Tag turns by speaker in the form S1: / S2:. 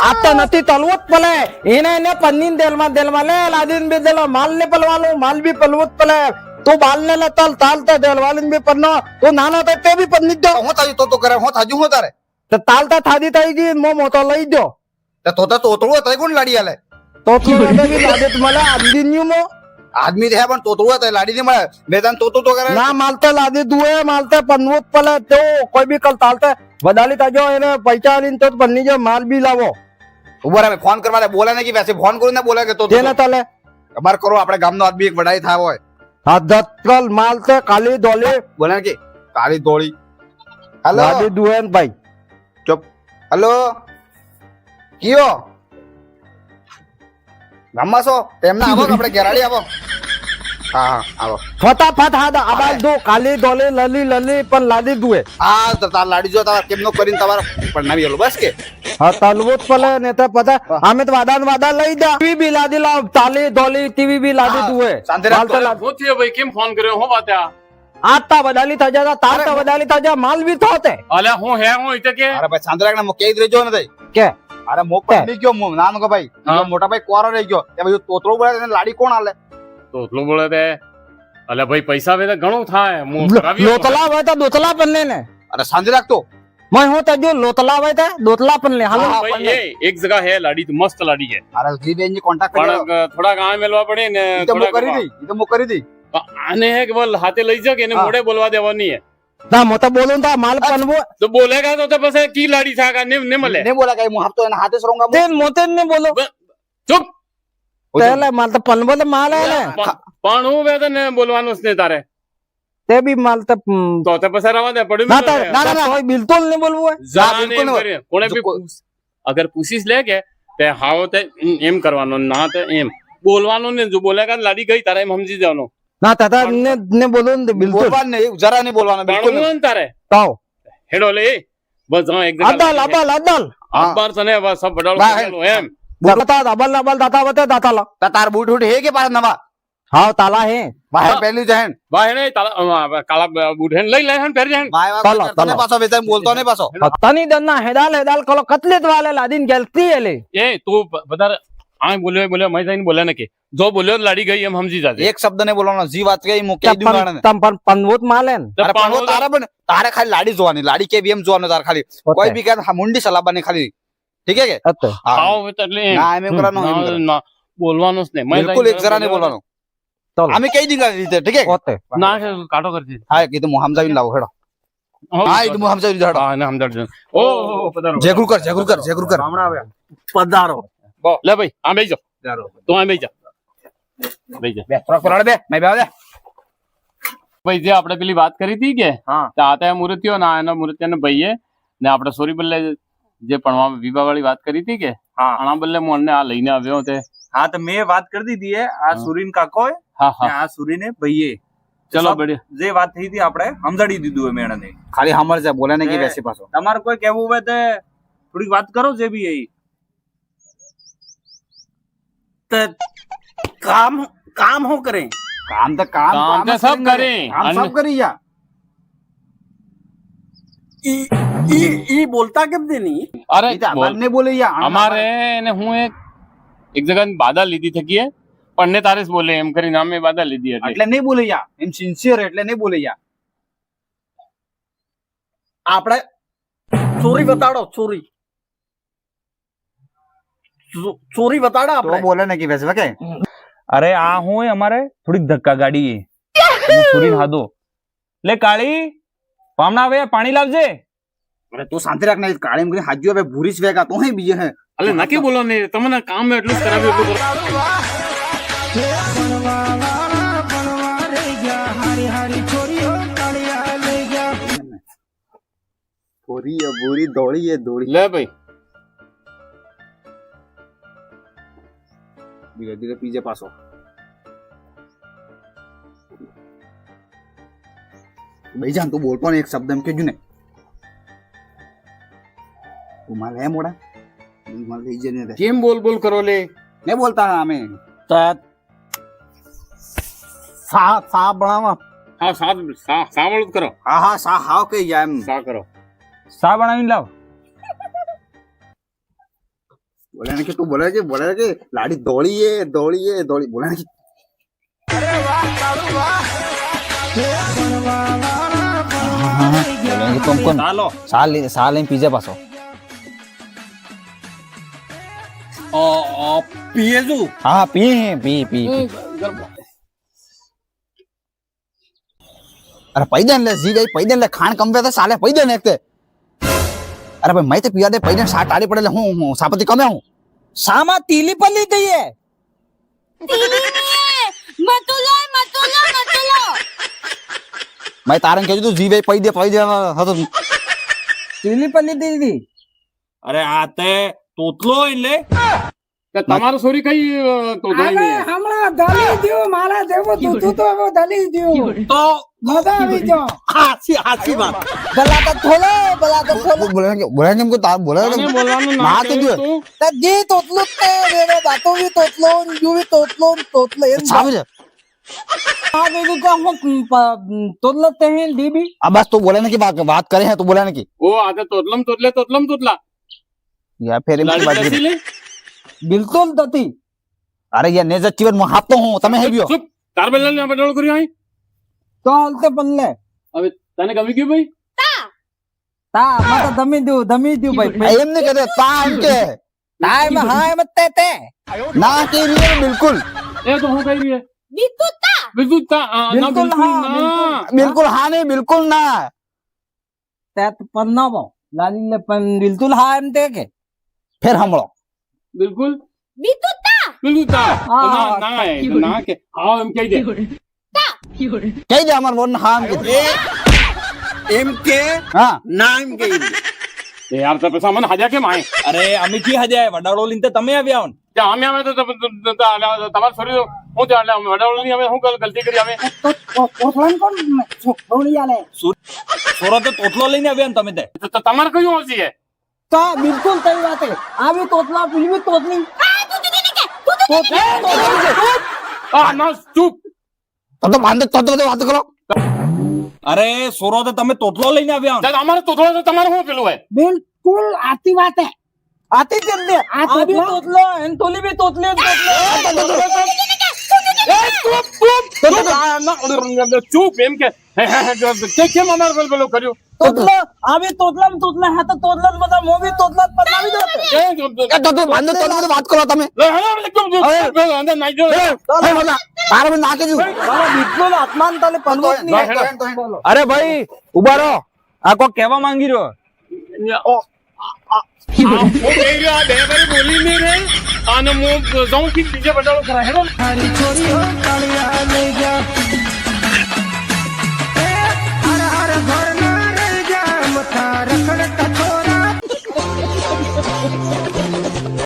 S1: आता નથી તલવું જ પડે એને પન્ની દેલમાં લે લાદીન બી દેલો માલ ને પલવાનું માલ બી પલવું જ પડે તું બાલ ને લે તાલ તો દેલવાલીન બી પન્નો તું નાનો તો તે બી પન્ની દો
S2: હું તાજી તો કરે હું થાજુ હું તારે
S1: તો તાલ તો થાદી થઈ ગઈ મો મોટો લઈ દો
S2: તો તોતળું તઈ કોણ લાડી આલે
S1: તો તું બી લાદે મળે આદમી ન્યુ મો
S2: આદમી હે પણ તોતળું તઈ લાડી ની મળે મેદાન તો કરે
S1: ના માલતે લાદી દુએ માલતે પન્નું જ પડે તો કોઈ બી કલ તાલતે વડાલી તાજો એને પૈસા આલીન તો પન્ની જો માલ બી લાવો
S2: ઉભા રે ફોન કરવા દે બોલે ને કે વैसे ફોન કરું ને બોલે કે તો
S1: તેને તલે
S2: ખબર કરો આપણે ગામનો આદમી એક વડાઈ થાવ હોય
S1: હાથકલ માલતે કાલી દોલી
S2: બોલે કે કાળી ધોળી હેલો
S1: લાદી દુએન ભાઈ
S2: ચુપ હેલો કયો ગામમાં છો એમને આવો કે આપણે ઘેરાડી આવો હા આવો
S1: ફટાફટ હાથ આબાલ દો કાલી દોલી લલી પણ લાદી દુએ
S2: હા તો તાર લાડી જો તાર કેમનો કરીને તમારે પરણાવી આલો બસ કે
S1: હા તલવોત પલે ને તો પતા અમે તો વાદા લઈ દા ટીવી બી લાદી લાવ તાલી દોલી ટીવી બી લાદી દુએ
S2: શાંતિ રાખતો
S3: હું થયો ભાઈ કેમ ફોન કર્યો હું વાત આ
S1: આતા વડાલી તાજા તાર તો વડાલી તાજા માલ બી થોતે
S3: અલે હું હે હું ઈતે કે
S2: અરે ભાઈ શાંતિ રાખને મો કેઈ રહેજો ને
S1: કે
S2: અરે મો પડી ગયો મો નાનો કે ભાઈ
S3: હા.
S2: મોટા ભાઈ કોરો રહી ગયો તે ભાઈ તોતરો બોલે ને લાડી કોણ આલે
S3: તો એટલું બોલે તે અલે ભાઈ પૈસા વે તો ઘણું થાય હું કરાવી આપું.
S1: લોતલા હોય તો દોતલા પણ લે ને
S2: અરે શાંતિ રાખતો
S1: मैं हूं तो जो लोतला હોય તો દોતલા પણ લે હાલો
S2: હા,
S3: ભાઈ એ એક જગા હે લાડી તો મસ્ત લાડી છે
S2: અરે જી રેન્જ કોન્ટેક્ટ કર્યો
S3: પણ થોડા ગામ મેલવા પડે ને
S2: ઈ તો મો કરી દઈ ઈ તો મો કરી દઈ
S3: આને હે કે બોલ હાથે લઈ જાવ કે એને
S2: હા.
S3: મોડે બોલવા દેવાની હે
S1: ના મો તો બોલું તો માલ પનવો
S3: તો બોલેગા તો પછી કી લાડી થાકા ને મળે
S2: ને બોલા કઈ મો હપ્તો એના હાથે સરોંગા
S1: તે મોતે ને બોલો
S3: ચૂપ
S1: તેલે માલ તો પનવો તો માલ હે ને
S3: પણ હું વે ને બોલવાનું જ ને તારે
S1: તે બી માલ તો
S3: તો તે પછી રવા દે પડ્યું
S1: ના ના કોઈ બિલકુલ નહીં બોલવું હોય
S3: જાને
S2: બિલકુલ
S3: એમ કરીએ. કોણે બી અગર પૂછીશ લે કે તે હાવ તે એમ કરવાનું ના તે એમ બોલવાનું ને જો બોલેગા તો લાડી ગઈ તારે એમ સમજી જવાનું
S1: ના તાતા ને બોલું ને બિલકુલ
S2: બોલવાનું નહીં જરા નહીં બોલવાનું બિલકુલ
S3: ભણવું ને તારે
S1: તો
S3: હેડો લે બસ હા એક
S1: અદલ અદલ
S3: અખબાર તને બસ સબ બડાડો એમ
S1: દાતા અબલ અબલ દાતા વતે દાતા લા
S2: તાર બૂટ ઉઠ હે કે પાછા નવા
S1: હા તાલા હે
S2: બહાર પહેલી જહેન
S3: ભાઈ ને કાળા બૂટ હે લઈ લે હે પહેરી જાય
S2: ભાઈ
S1: ચાલો,
S2: તને
S1: ચાલો.
S2: પાછો વેચાય બોલતો નહીં પાછો
S1: તની દન્ના હેદાલ કલો કતલેત વાલે લાદીન ગલતી એલે
S3: એ તું વધારે આ બોલ્યો મય જઈને બોલે ને કે જો બોલ્યો તો લાડી ગઈ એમ સમજી જાજે
S2: એક શબ્દ નહીં બોલવાનો જી વાત કઈ હું કહી દઉં ગાણે
S1: તમ પણ પનવોત માલેન
S3: તો
S2: અરે પણ તારે પણ તારે ખાલી લાડી જોવાની લાડી કેવી એમ જોવાનું તારે ખાલી કોઈ બી કે મુંડી સલાબાની ખાલી ઠીક હે કે
S1: અતે
S2: હા.
S3: આવ એટલે એમ.
S2: ના, એમ કરવાનું, એમ કરવાનું.
S3: ના, બોલવાનું જ નહીં મય
S2: બિલકુલ
S3: જઈને
S2: એક જરા નહીં બોલવાનું
S1: ચાલો
S2: અમે કઈ દી રીતે ઠીક હે
S1: ઓતે
S3: ના કે કાટો કરજે
S2: હા કીધું હું સમજાવીને લાવો હેડો હા એ તો હું સમજાવી હેડો
S3: હા એને સમજાવજો ઓ પધારો
S2: જેગુર કર
S3: હમણાં આવ્યા
S1: પધારો
S3: લે ભાઈ આ બેસી જાઓ તું આ બેસી જા બેસી જા
S2: બે થોડાક પર બે મેં બે
S3: ભાઈ જે આપણે પેલી વાત કરી હતી કે
S2: હા.
S3: તાતા મૂર્તિઓ ના એના મૂર્તિને ભાઈએ ને આપણે સોરી બલ્લે જે ભણવા વિવાહ વાળી વાત કરી હતી કે
S4: હા.
S3: આના બદલે હું અમને આ લઈને આવ્યો તે
S4: હા તો મેં વાત કરી દીધી હે આ સુરીન કાકો
S3: હા
S4: ને
S3: હા
S4: આ સુરીને ભાઈએ
S3: ચલો
S4: સબ
S3: બઢિયા
S4: જે વાત થઈ હતી આપણે સમજાડી દીધું હે મેણને
S2: ખાલી હમર છે બોલે ને કે બેસી પાછો
S4: તમારે કોઈ કહેવું હોય તો થોડીક વાત કરો જે બી એ
S1: काम हो करें
S2: કામ તો કામ
S3: કામ તો સબ કરે.
S2: કામ સબ કરી યા
S1: ई बोलता कब देनी
S3: અરે
S2: ઈ તો
S3: બોલ.
S2: આપણને બોલે યા
S3: અમારે ને હું એક જગ્યા બાદા લીધી થકી પણ ને તારે જ બોલે એમ કરીને અમે બાદા લીધી એટલે
S2: એટલે નહીં બોલે યા એમ સિન્સિયર એટલે નહીં બોલે યા
S1: આપણે ચોરી બતાડો ચોરી ચોરી બતાડો
S2: તો
S1: આપણે
S2: બોલે ને કે બેસી કે
S4: અરે આ હું અમારે થોડીક ધક્કા ગાડી સુરીન હાદો લે કાળી પામણા આવે પાણી લાવજે
S2: અરે તું શાંતિ રાખ ને કાળી એમ કરીને હાજ્યો હવે ભૂરી જ વેગા તો હે બીજે હે
S3: એટલે નક્કી બોલો ને તમને કામ એટલું જ કરાવ્યું એટલું કરો.
S2: ભૂરી ભૂરી દોડી દોડી
S3: લે ભાઈ
S2: ધીરે ધીરે પીજે પાછો ભાઈ જાન તું બોલતો ને એક શબ્દ એમ કેજો ને તું માલ હે મોડા ઈ માલ લઈ જને રે
S3: કેમ બોલ બોલ કરો લે
S2: ને બોલતા અમે
S1: સા બનાવા
S3: હા સાવળ કરો
S2: હા હા સા હાવ કે યા એમ
S3: સા કરો
S4: સા બનાવીને લાવ
S2: बोला ना कि तू बोला ना कि लाड़ी दौड़ी है बोला ना कि तुमको
S4: ચાલો
S2: साल पिज्जा पासो
S4: પીએ છું
S2: हाँ पी अरे पैदल ले जी गई पैदल ले खान कम पे साले पैदल ने एकते अरे भाई मैं तो पिया दे पैदल साठ आड़ी पड़े हूँ सापति कमे हूँ
S1: સામા તીલી પલ્લી દઈએ
S2: मैं तारन कह तू जी भाई पैदे હતો
S1: તીલી પલ્લી દીધી
S4: અરે આ તે તોતલો એટલે
S3: કે તમારો છોરી કઈ તો જોઈ નહીં
S1: હમણાં દલી દ્યું મારા જેવું તું તો હવે દલી દ્યું
S4: તો
S1: મજા આવી જો
S4: હાચી વાત
S1: ગલા તો ખોલો
S2: बोला कि हमको बोला
S3: તને બોલવાનું
S2: ના
S3: ના
S2: કીધું.
S3: કીધું તું
S1: તે જે તોતલું જ તે વેરે દાતો બી તોતલો યુ બી તોતલો એમ
S2: साहब
S1: આ કીધું કે હું તોતલો તે હે દીબી
S2: अब बस तू बोला ना कि बात करे हैं तू बोला ना कि
S3: ઓ આ તો તોતલમ તોતલા
S2: यार फिर
S3: લાડી
S2: बात
S3: કસી લે
S1: બિલકુલ નથી
S2: अरे यार नेजर जीवन में हाथ तो हूँ तमे है बियो
S3: ચૂપ તાર બેલા બડોળ કર્યો અહીં
S1: તો હાલતે પલ્લે
S3: હવે તને ગમી ગયું ભાઈ
S1: તા મત ધમી દ્યું ભાઈ
S2: एम नहीं कहते ताम के
S1: ટાઈમ હાય મત તે
S2: ना के लिए बिल्कुल
S3: એ તો હું કહી રહી હે બિલકુલ ના
S1: બિલકુલ
S3: બિલકુલ
S1: હા,
S3: ના
S2: बिल्कुल हाँ नहीं बिल्कुल ना
S1: તે પણ ન બો લાલી લે પણ બિલકુલ હા એમ તે કે
S2: फिर हम लोग
S3: બિલકુલ બિલકુલ તા
S1: હા,
S3: ના ના એ તો ના કે હા એમ કહી દે
S2: कह दे हमारे बोल हाँ हम कहते
S4: એમ કે
S2: हाँ
S4: ના એમ કે
S3: એ યાર તો પછી મને હાજા કેમ આય
S4: અરે અમે કી હજાય વડાડો લઈને તો તમે આવ્યા હો ને.
S3: ત્યાં અમે તો તમારે છોરી હું ત્યાં વડાવડો ની અમે શું ગલતી કરી અમે
S1: ઓસળન કોણ છોકરી આલે
S4: છોરો તો તોતલો લઈને આવ્યા ને તમે તે
S3: તો તમારે કયું આવશે એ
S1: તો બિલકુલ તઈ વાત હે આ બી તોતલા પેલી બી તોતલી
S3: આ ના ચૂપ
S2: तो बांध तो बात करो
S4: અરે છોરો તો તમે તોતલો લઈને આવ્યા હો ને.
S3: અમારે તો થોડો તમારે શું પેલું હોય
S1: બિલકુલ આતી વાત હે આતી કેમ દે આ બી તોતલો એન તોલી બી તોતલી
S3: ચૂપ એમ કે કેમ અમારે પેલું કર્યું
S1: તોતલો આ બી તોતલા હા તો તોતલા બધા મો બી તોતલા બનાવી દો
S2: तो बांध तो बात करो तमे
S3: અંદર નાઈ જો
S2: तारा में ना के जो
S1: બિલકુલ આત્માન તલે પનવત ની
S4: અરે ભાઈ ઉભા રહો આ કોઈ કહેવા માંગી રહ્યો
S3: બોલી નહીં રે અને હું જાઉં કે બીજે બટાળો કરા હેડો
S1: છોરી હો કાળિયા લઈ જા